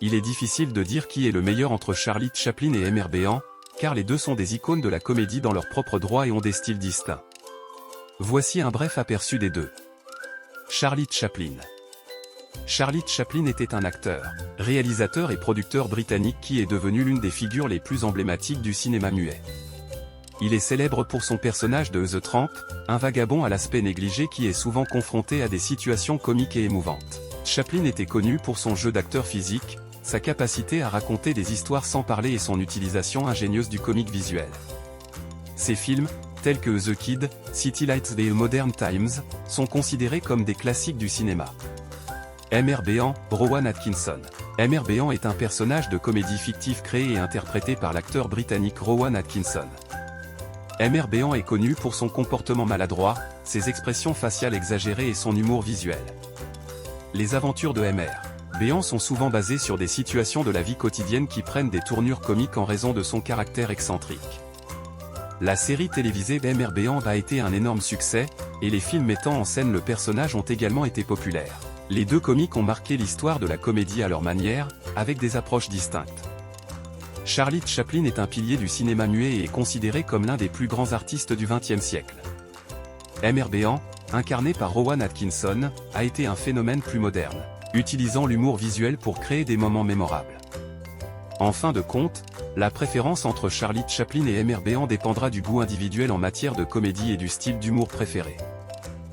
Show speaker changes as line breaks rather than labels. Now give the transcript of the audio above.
Il est difficile de dire qui est le meilleur entre Charlie Chaplin et Aimé Béan, car les deux sont des icônes de la comédie dans leur propre droit et ont des styles distincts. Voici un bref aperçu des deux. Charlie Chaplin. Charlie Chaplin était un acteur, réalisateur et producteur britannique qui est devenu l'une des figures les plus emblématiques du cinéma muet. Il est célèbre pour son personnage de The Tramp, un vagabond à l'aspect négligé qui est souvent confronté à des situations comiques et émouvantes. Chaplin était connu pour son jeu d'acteur physique, sa capacité à raconter des histoires sans parler et son utilisation ingénieuse du comique visuel. Ses films, tels que The Kid, City Lights et Modern Times, sont considérés comme des classiques du cinéma. Aimé Béan, Rowan Atkinson. Aimé Béan est un personnage de comédie fictive créé et interprété par l'acteur britannique Rowan Atkinson. Aimé Béan est connu pour son comportement maladroit, ses expressions faciales exagérées et son humour visuel. Les aventures de Aimé Béan sont souvent basées sur des situations de la vie quotidienne qui prennent des tournures comiques en raison de son caractère excentrique. La série télévisée Aimé Béan a été un énorme succès, et les films mettant en scène le personnage ont également été populaires. Les deux comiques ont marqué l'histoire de la comédie à leur manière, avec des approches distinctes. Charlie Chaplin est un pilier du cinéma muet et est considéré comme l'un des plus grands artistes du XXe siècle. Aimé Béan, incarné par Rowan Atkinson, a été un phénomène plus moderne, utilisant l'humour visuel pour créer des moments mémorables. En fin de compte, la préférence entre Charlie Chaplin et Aimé Béan dépendra du goût individuel en matière de comédie et du style d'humour préféré.